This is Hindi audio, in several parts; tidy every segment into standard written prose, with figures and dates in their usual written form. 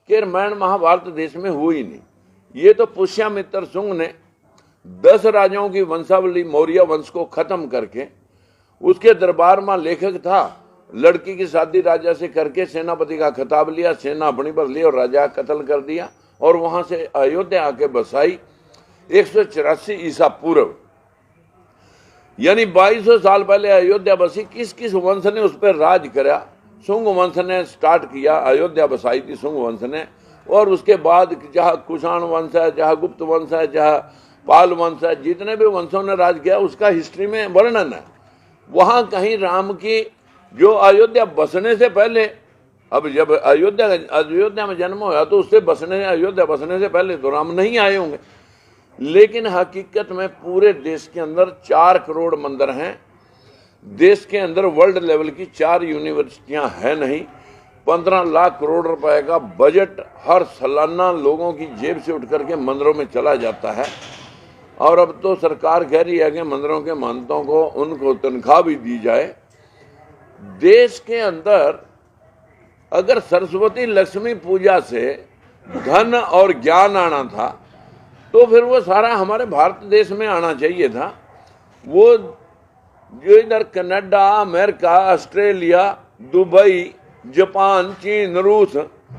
कि रामायण महाभारत देश में हुई नहीं। ये तो पुष्यमित्र शुंग ने 10 राजाओं की वंशावली मौर्य वंश को खत्म करके, उसके दरबार में लेखक था, लड़की की शादी राजा से करके सेनापति का खिताब लिया, सेना अपनी पर ली और राजा का कत्ल कर दिया और वहां से अयोध्या आके बसाई 184 ईसा पूर्व, यानी 2200 साल पहले अयोध्या बसी। किस किस वंश ने उस पर राज करा? शुंग वंश ने स्टार्ट किया, अयोध्या बसाई थी शुंग वंश ने। और उसके बाद जहाँ कुषाण वंश है, जहाँ गुप्त वंश है, जहाँ पाल वंश है, जितने भी वंशों ने राज किया उसका हिस्ट्री में वर्णन है। वहां कहीं राम की जो अयोध्या बसने से पहले, अब जब अयोध्या में जन्म हुआ तो उससे अयोध्या बसने से पहले तो राम नहीं आए होंगे। लेकिन हकीकत में पूरे देश के अंदर 4 करोड़ मंदिर हैं। देश के अंदर वर्ल्ड लेवल की 4 यूनिवर्सिटियां हैं नहीं। 15 लाख करोड़ रुपए का बजट हर सालाना लोगों की जेब से उठ करके मंदिरों में चला जाता है। और अब तो सरकार कह रही है कि मंदिरों के महंतों को उनको तनख्वाह भी दी जाए। देश के अंदर अगर सरस्वती लक्ष्मी पूजा से धन और ज्ञान आना था तो फिर वो सारा हमारे भारत देश में आना चाहिए था। वो जो इधर Canada, America, Australia, Dubai, Japan, चीन, रूस,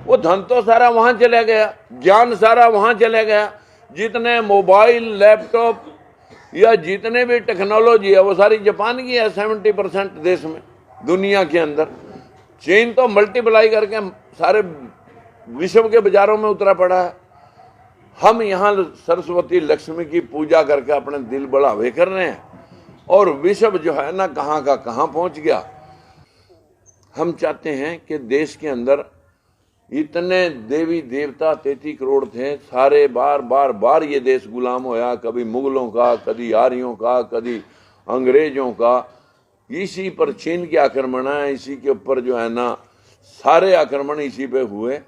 वो धन तो सारा वहां चला गया, ज्ञान सारा वहां चला गया। जितने मोबाइल, लैपटॉप या जितने भी टेक्नोलॉजी है वो सारी जापान की है। 70% देश में, दुनिया के अंदर। चीन तो मल्टीप्लाई करके सारे विश्व के बाजारों में उतरा पड़ा है। हम यहाँ सरस्वती लक्ष्मी की पूजा करके अपने दिल बढ़ावे कर रहे हैं और विश्व जो है ना कहाँ का कहाँ पहुंच गया। हम चाहते हैं कि देश के अंदर इतने देवी देवता 33 करोड़ थे, सारे बार ये देश गुलाम होया, कभी मुगलों का, कभी आर्यों का, कभी अंग्रेजों का। इसी पर चीन के आक्रमण है, इसी के ऊपर जो है ना सारे आक्रमण इसी पे हुए।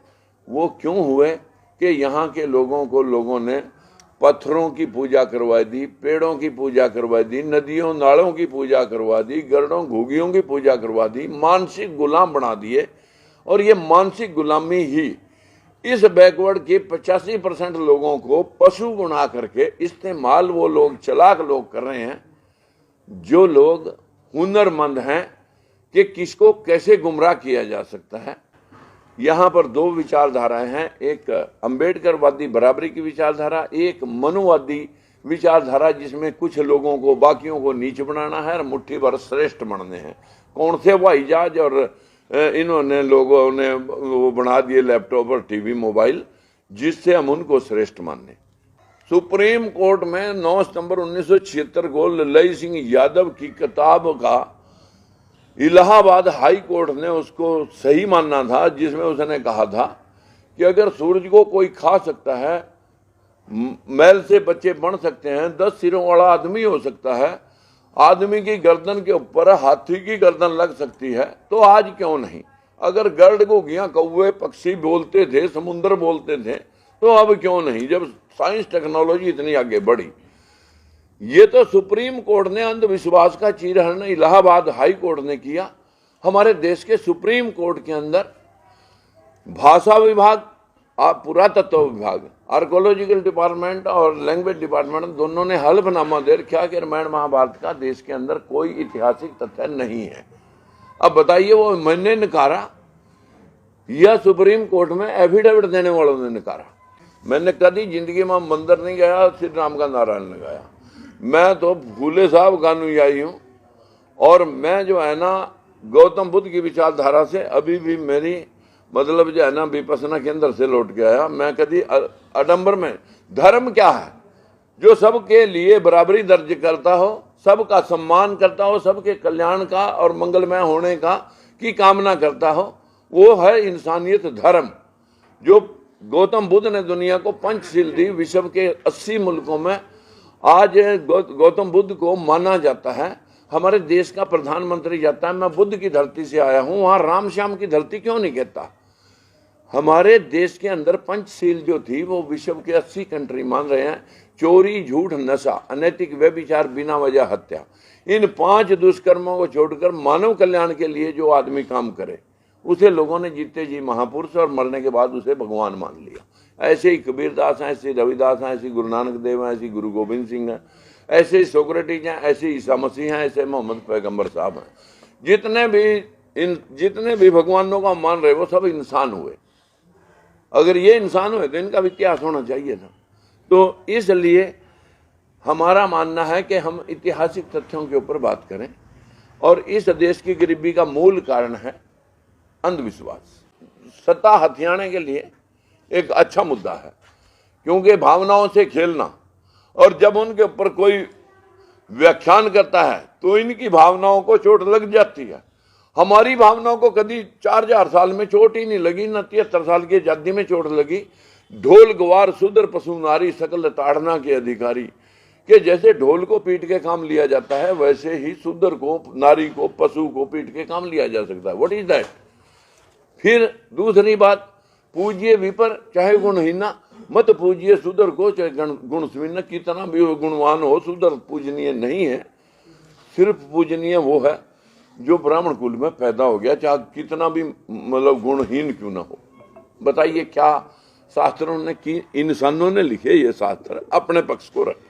वो क्यों हुए कि यहाँ के लोगों ने पत्थरों की पूजा करवा दी, पेड़ों की पूजा करवा दी, नदियों नालों की पूजा करवा दी, गरुड़ों घुगियों की पूजा करवा दी, मानसिक गुलाम बना दिए। और ये मानसिक गुलामी ही इस बैकवर्ड के 85% लोगों को पशु बना करके इस्तेमाल वो लोग, चालाक लोग कर रहे हैं, जो लोग हुनरमंद हैं कि किसको कैसे गुमराह किया जा सकता है। यहाँ पर 2 विचारधाराएं हैं, एक अंबेडकरवादी बराबरी की विचारधारा, एक मनुवादी विचारधारा, जिसमें कुछ लोगों को बाकियों को नीच बनाना है और मुट्ठी भर श्रेष्ठ बनने हैं। कौन से हवाई जहाज और इन्होंने लोगों ने वो बना दिए लैपटॉप और टीवी, मोबाइल, जिससे हम उनको श्रेष्ठ माने। सुप्रीम कोर्ट में 9 सितंबर 1976 को ललई सिंह यादव की किताब का इलाहाबाद हाई कोर्ट ने उसको सही मानना था, जिसमें उसने कहा था कि अगर सूरज को कोई खा सकता है, मैल से बच्चे बन सकते हैं, 10 सिरों वाला आदमी हो सकता है, आदमी की गर्दन के ऊपर हाथी की गर्दन लग सकती है, तो आज क्यों नहीं? अगर गरुड़ घुगियां, कौवे, पक्षी बोलते थे, समुद्र बोलते थे, तो अब क्यों नहीं, जब साइंस टेक्नोलॉजी इतनी आगे बढ़ी। ये तो सुप्रीम कोर्ट ने अंधविश्वास का चीरहरण इलाहाबाद हाई कोर्ट ने किया। हमारे देश के सुप्रीम कोर्ट के अंदर भाषा विभाग, पुरातत्व विभाग, आर्कोलॉजिकल डिपार्टमेंट और लैंग्वेज डिपार्टमेंट दोनों ने हल्फनामा दे रखा कि रामायण महाभारत का देश के अंदर कोई ऐतिहासिक तथ्य नहीं है। अब बताइए, वो मैंने नकारा या सुप्रीम कोर्ट में एफिडेविट देने वालों ने नकारा? मैंने कभी जिंदगी में मंदिर नहीं गया, श्री राम का नारा नहीं लगाया। मैं तो फूले साहब का अनुयायी हूँ और मैं जो है ना गौतम बुद्ध की विचारधारा से अभी भी मेरी मतलब जो है ना विपसना केंद्र से लौट के आया। मैं कभी आडंबर में, धर्म क्या है? जो सबके लिए बराबरी दर्ज करता हो, सबका सम्मान करता हो, सबके कल्याण का और मंगलमय होने का की कामना करता हो, वो है इंसानियत धर्म। जो गौतम बुद्ध ने दुनिया को पंचशील दी, विश्व के 80 मुल्कों में आज गौतम बुद्ध को माना जाता है। हमारे देश का प्रधानमंत्री जाता है, मैं बुद्ध की धरती से आया हूं, वहां राम श्याम की धरती क्यों नहीं कहता? हमारे देश के अंदर पंचशील जो थी वो विश्व के 80 कंट्री मान रहे हैं। चोरी, झूठ, नशा, अनैतिक व्यभिचार, बिना वजह हत्या, इन 5 दुष्कर्मों को छोड़कर मानव कल्याण के लिए जो आदमी काम करे उसे लोगों ने जीते जी महापुरुष और मरने के बाद उसे भगवान मान लिया। ऐसे ही कबीरदास हैं, ऐसे रविदास हैं, ऐसे गुरु नानक देव हैं, ऐसे गुरु गोविंद सिंह हैं, ऐसे ही सोक्रेटिस हैं, ऐसे ईसा मसीह हैं, ऐसे मोहम्मद पैगंबर साहब हैं। जितने भी भगवानों का मान रहे वो सब इंसान हुए। अगर ये इंसान हुए तो इनका भी इतिहास होना चाहिए था। तो इसलिए हमारा मानना है कि हम ऐतिहासिक तथ्यों के ऊपर बात करें। और इस देश की गरीबी का मूल कारण है अंधविश्वास। सत्ता हथियाने के लिए एक अच्छा मुद्दा है, क्योंकि भावनाओं से खेलना, और जब उनके ऊपर कोई व्याख्यान करता है तो इनकी भावनाओं को चोट लग जाती है। हमारी भावनाओं को कभी 4000 साल में चोट ही नहीं लगी, न 73 साल की आजादी में चोट लगी। ढोल गवार शूद्र पशु नारी सकल ताड़ना के अधिकारी, कि जैसे ढोल को पीट के काम लिया जाता है वैसे ही शूद्र को, नारी को, पशु को पीट के काम लिया जा सकता है। What is that. फिर दूसरी बात, पूज्य विपर चाहे गुणहीना, मत पूज्य शूद्र को चाहे गुणहीन। कितना भी गुणवान हो, शूद्र पूजनीय नहीं है। सिर्फ पूजनीय वो है जो ब्राह्मण कुल में पैदा हो गया, चाहे कितना भी मतलब गुणहीन क्यों ना हो। बताइए क्या शास्त्रों ने की, इंसानों ने लिखे ये शास्त्र अपने पक्ष को रखे।